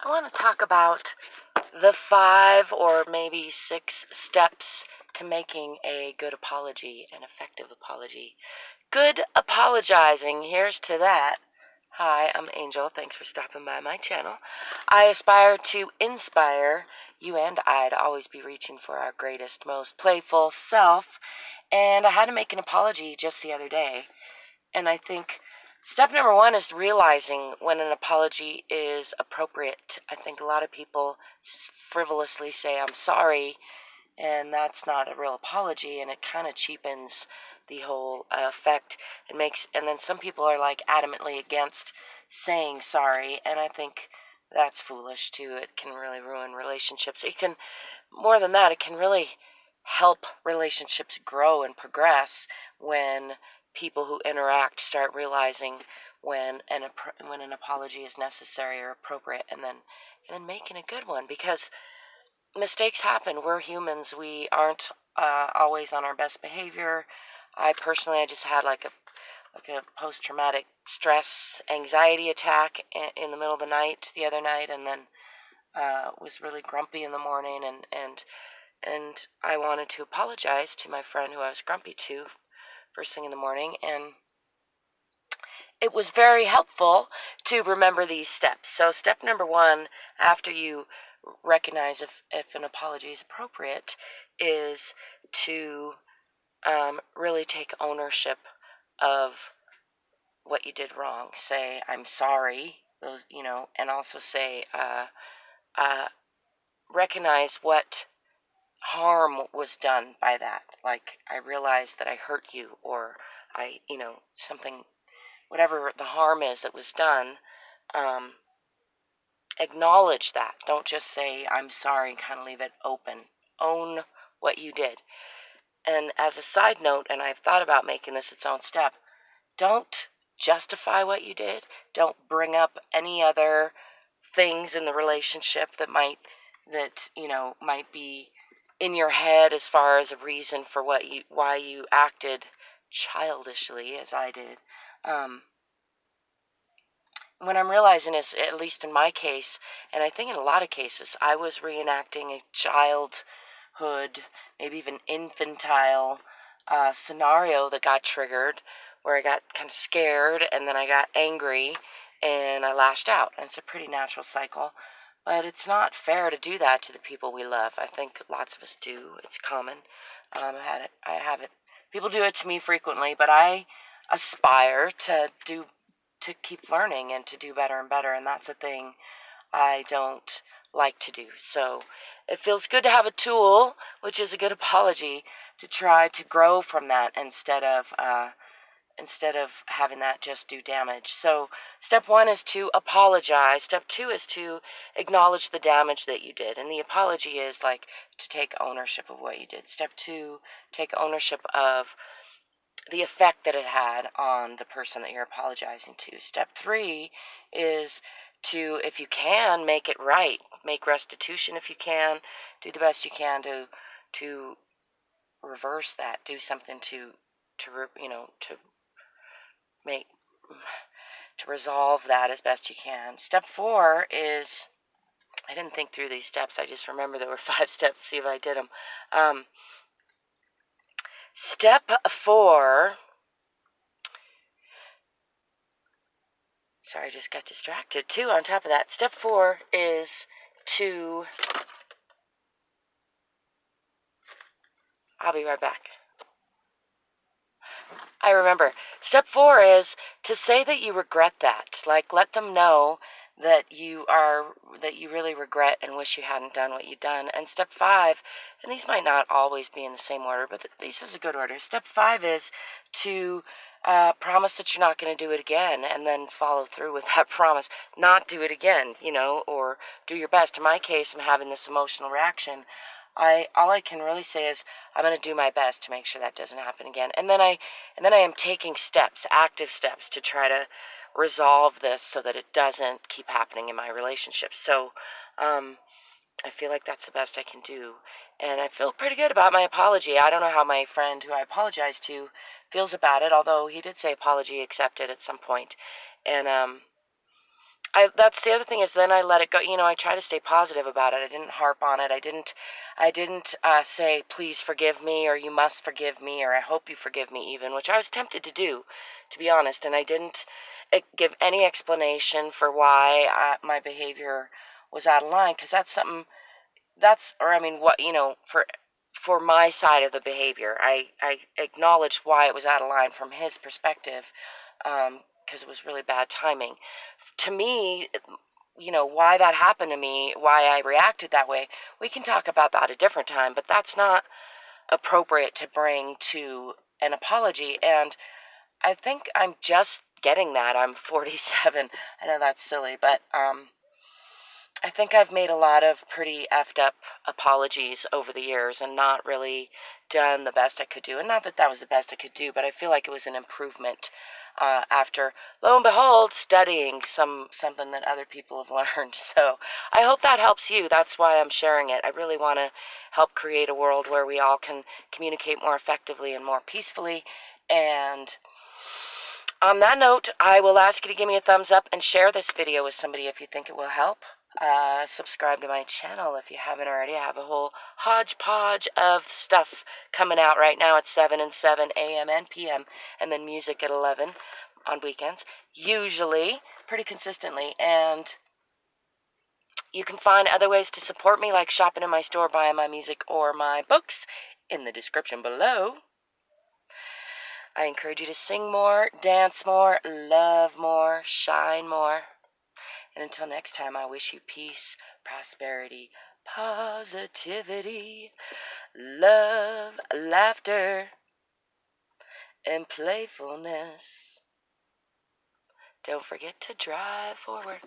I want to talk about the 5 or maybe 6 steps to making a good apology, an effective apology. Good apologizing, here's to that. Hi, I'm Angel. Thanks for stopping by my channel. I aspire to inspire you and I to always be reaching for our greatest, most playful self. And I had to make an apology just the other day. And I think step number 1 is realizing when an apology is appropriate. I think a lot of people frivolously say, I'm sorry, and that's not a real apology, and it kind of cheapens the whole effect. And then some people are like adamantly against saying sorry, and I think that's foolish too. It can really ruin relationships. It can, more than that, it can really help relationships grow and progress when people who interact start realizing when an apology is necessary or appropriate, and then making a good one, because mistakes happen. We're humans. We aren't always on our best behavior. I just had like a post-traumatic stress anxiety attack in the middle of the night the other night, and then was really grumpy in the morning, and I wanted to apologize to my friend who I was grumpy to first thing in the morning, and it was very helpful to remember these steps. So step number 1, after you recognize if an apology is appropriate, is to really take ownership of what you did wrong. Say, I'm sorry, and also say, recognize what harm was done by that. Like, I realized that I hurt you, or something, whatever the harm is that was done, acknowledge that. Don't just say, I'm sorry, and kind of leave it open. Own what you did. And as a side note, and I've thought about making this its own step, don't justify what you did. Don't bring up any other things in the relationship that might be in your head as far as a reason for why you acted childishly, as I did. What I'm realizing is, at least in my case, and I think in a lot of cases, I was reenacting a childhood, maybe even infantile scenario that got triggered, where I got kind of scared, and then I got angry, and I lashed out. And it's a pretty natural cycle. But it's not fair to do that to the people we love. I think lots of us do. It's common. I have it. People do it to me frequently, but I aspire to keep learning and to do better and better, and that's a thing I don't like to do. So it feels good to have a tool, which is a good apology, to try to grow from that instead of having that just do damage. So step 1 is to apologize. Step 2 is to acknowledge the damage that you did. And the apology is like to take ownership of what you did. Step 2, take ownership of the effect that it had on the person that you're apologizing to. Step 3 is to, if you can, make it right. Make restitution if you can. Do the best you can to reverse that. Do something to resolve that as best you can. Step 4 is, I didn't think through these steps. I just remember there were 5 steps. See if I did them. Step 4. Sorry, I just got distracted too. On top of that, step 4 is to. I'll be right back. I remember. Step 4 is to say that you regret that. Like, let them know that you really regret and wish you hadn't done what you've done. And step 5, and these might not always be in the same order, but this is a good order. Step 5 is to promise that you're not going to do it again, and then follow through with that promise. Not do it again, or do your best. In my case, I'm having this emotional reaction. All I can really say is I'm going to do my best to make sure that doesn't happen again. And then I am taking steps, active steps, to try to resolve this so that it doesn't keep happening in my relationships. So I feel like that's the best I can do. And I feel pretty good about my apology. I don't know how my friend who I apologized to feels about it, although he did say apology accepted at some point. And that's the other thing, is then I let it go. I try to stay positive about it. I didn't harp on it. I didn't say, please forgive me, or you must forgive me, or I hope you forgive me even, which I was tempted to do, to be honest. And I didn't give any explanation for why my behavior was out of line, because that's something, for my side of the behavior, I acknowledged why it was out of line from his perspective, because it was really bad timing. To me, why that happened to me, why I reacted that way, we can talk about that a different time, but that's not appropriate to bring to an apology. And I think I'm just getting that. I'm 47. I know that's silly, but I think I've made a lot of pretty effed up apologies over the years and not really done the best I could do. And not that that was the best I could do, but I feel like it was an improvement after, lo and behold, studying something that other people have learned. So I hope that helps you. That's why I'm sharing it. I really want to help create a world where we all can communicate more effectively and more peacefully. And on that note, I will ask you to give me a thumbs up and share this video with somebody if you think it will help. Subscribe to my channel if you haven't already. I have a whole hodgepodge of stuff coming out right now at 7 and 7 a.m. and p.m. and then music at 11 on weekends, usually, pretty consistently. And you can find other ways to support me, like shopping in my store, buying my music or my books, in the description below. I encourage you to sing more, dance more, love more, shine more. And until next time, I wish you peace, prosperity, positivity, love, laughter, and playfulness. Don't forget to drive forward.